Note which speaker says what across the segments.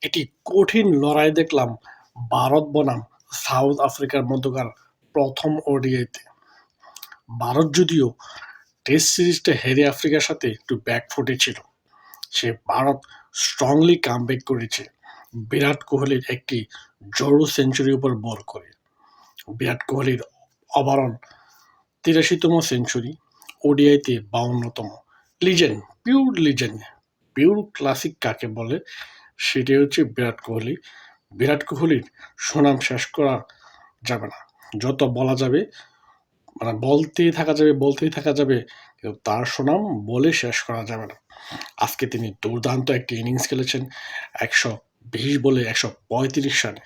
Speaker 1: এটি কঠিন লড়াই দেখলাম ভারত বনাম সাউথ আফ্রিকার মধ্যকার প্রথম ওডিআইতে। ভারত যদিও টেস্ট সিরিজটা হেরে আফ্রিকার সাথে একটু ব্যাকফুটে ছিল, সে ভারত স্ট্রংলি কামব্যাক করেছে বিরাট কোহলির একটি জোড়ো সেঞ্চুরির উপর বল করে। বিরাট কোহলির ওভারঅল ৮৩তম সেঞ্চুরি, ওডিআইতে ৫২তম। Legend, pure legend, pure classic কাকে বলে সেটাই হচ্ছে বিরাট কোহলি। বিরাট কোহলির সুনাম শেষ করা যাবে না, যত বলা যাবে মানে বলতেই থাকা যাবে, কিন্তু তার সুনাম বলে শেষ করা যাবে না। আজকে তিনি দুর্দান্ত একটি ইনিংস খেলেছেন, ১২০ বলে ১৩৫ রানে।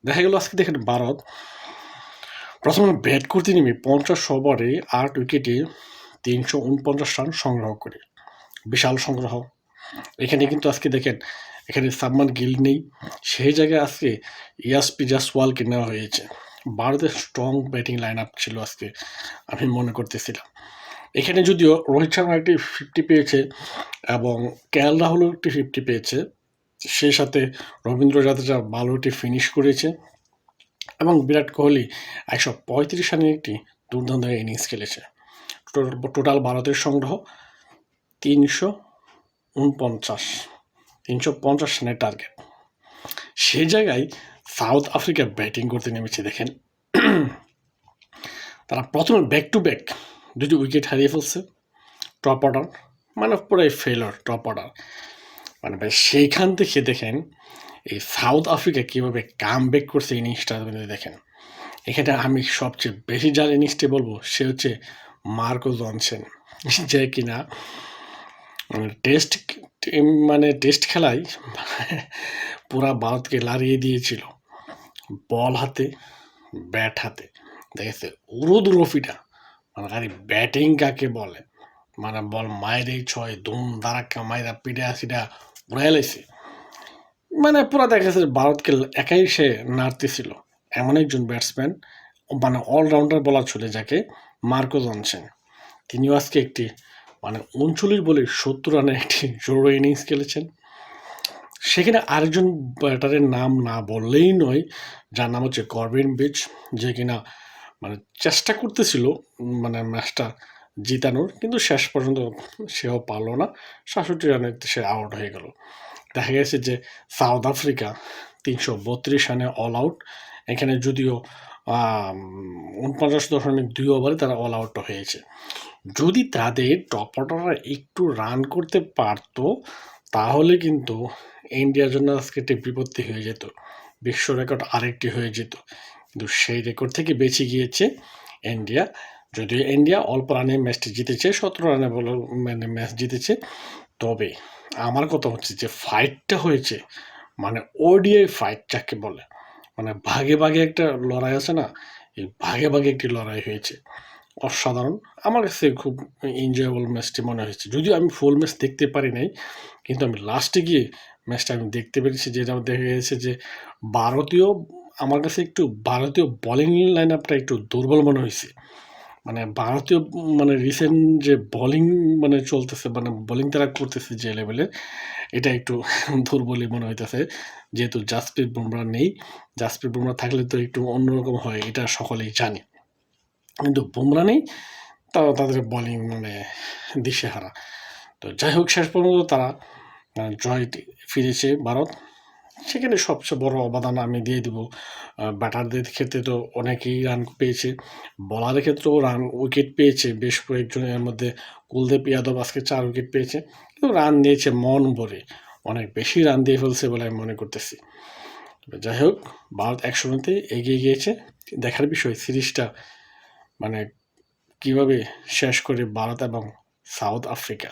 Speaker 1: দেখা গেল আজকে দেখেন ভারত প্রথমে ব্যাট করতে নেমে ৫০ ওভারে ৮ উইকেটে ৩৪৯ রান সংগ্রহ করে, বিশাল সংগ্রহ। এখানে কিন্তু আজকে দেখেন এখানে সাবমান গিল নেই, সেই জায়গায় আজকে ইয়াসপি জাসওয়ালকে নেওয়া হয়েছে। ভারতের স্ট্রং ব্যাটিং লাইন আপ ছিল আজকে, আমি মনে করতেছিলাম। এখানে যদিও রোহিত শর্মা একটি 50 পেয়েছে এবং কেএল রাহুলও একটি 50 পেয়েছে, সেই সাথে রবীন্দ্র জাদেজা ভালো একটি ফিনিশ করেছে এবং বিরাট কোহলি ১৩৫ রানের একটি দুর্দান্ত ইনিংস খেলেছে। টোটাল ভারতের সংগ্রহ ৩৫০ রানের টার্গেট। সেই জায়গায় সাউথ আফ্রিকা ব্যাটিং করতে নেমেছে। দেখেন তারা প্রথমে ব্যাক টু ব্যাক ২টি উইকেট হারিয়ে ফেলছে। টপ অর্ডার মানে পুরাই ফেলার টপ অর্ডার, মানে ভাই সেইখান থেকে দেখেন এই সাউথ আফ্রিকা কীভাবে কাম ব্যাক করছে ইনিংসটা দেখেন। এখানে আমি সবচেয়ে বেশি যার ইনিংসটি বলবো সে হচ্ছে মার্কো জনসন, যে কিনা টেস্ট খেলায় পুরা ভারতকে লাড়িয়ে দিয়েছিল বল হাতে ব্যাট হাতে। দেখেছে উরুদ রফিটা, মানে খালি ব্যাটিং কাকে বলে, মানে বল মায়েরে ছয় দুম দাঁড়াক্কা মায়েরা পিঠা সিটা উড়াই লাইছে, মানে পুরা দেখেছে ভারতকে একাই সে নাড়তেছিল। এমন একজন ব্যাটসম্যান, মানে অলরাউন্ডার বলা চলে যাকে, মার্কো জনসন। তিনিও আজকে একটি মানে ৩৯ বলে ৭০ রানের একটি জোড়ো ইনিংস খেলেছেন। সেখানে আরেকজন ব্যাটারের নাম না বললেই নয়, যার নাম হচ্ছে করবিন বিচ, যে কিনা মানে চেষ্টা করতেছিল মানে ম্যাচটা জিতানোর, কিন্তু শেষ পর্যন্ত সেও পারলো না। ৬৭ রানে সে আউট হয়ে গেল। দেখা গেছে যে সাউথ আফ্রিকা ৩৩২ রানে অল আউট। এখানে যদিও ৪৯.২ ওভারে তারা অল আউট হয়েছে। যদি তাদের টপ অর্ডাররা একটু রান করতে পারত, তাহলে কিন্তু ইন্ডিয়ার জন্য আজকে একটি বিপত্তি হয়ে যেত, বিশ্ব রেকর্ড আরেকটি হয়ে যেত। কিন্তু সেই রেকর্ড থেকে বেঁচে গিয়েছে ইন্ডিয়া। যদিও ইন্ডিয়া অল্প রানে ম্যাচটি জিতেছে, ১৭ রানে মানে ম্যাচ জিতেছে। তবে আমার কথা হচ্ছে যে ফাইটটা হয়েছে, মানে ওডিআই ফাইট যাকে বলে, মানে ভাগে ভাগে একটা লড়াই আছে না, এই ভাগে ভাগে একটি লড়াই হয়েছে, অসাধারণ। আমার কাছে খুব এনজয়েবল ম্যাচটি মনে হয়েছে। যদিও আমি ফুল ম্যাচ দেখতে পারি নাই, কিন্তু আমি লাস্টে গিয়ে ম্যাচটা আমি দেখতে পেরেছি, যেটা দেখা গেছে যে আমার কাছে একটু ভারতীয় বোলিং লাইন আপটা একটু দুর্বল মনে হয়েছে। মানে ভারতীয় মানে রিসেন্ট যে বোলিং মানে চলতেছে, মানে বোলিং তারা করতেছে যে লেভেলের, এটা একটু দুর্বলই মনে হইতেছে। যেহেতু জাসপ্রীত বুমরা নেই, জাসপ্রীত বুমরা থাকলে তো একটু অন্যরকম হয়, এটা সকলেই জানে। কিন্তু বুমরা নেই, তাও তাদের বোলিং মানে দিশেহারা। তো যাই হোক, শেষ পর্যন্ত তারা জয় ফিরেছে ভারত। সেখানে সবচেয়ে বড় অবদান আমি দিয়ে দিব ব্যাটারদের ক্ষেত্রে, তো অনেকেই রান পেয়েছে, বলারের ক্ষেত্রেও উইকেট পেয়েছে বেশ কয়েকজনের মধ্যে। কুলদীপ যাদব আজকে ৪ উইকেট পেয়েছে, কিন্তু রান দিয়েছে মন ভরে, অনেক বেশি রান দিয়ে ফেলছে বলে আমি মনে করতেছি। যাই হোক, ভারত ১০০ রানেতে এগিয়ে গিয়েছে। দেখার বিষয় সিরিজটা মানে কিভাবে শেষ করে ভারত এবং সাউথ আফ্রিকা।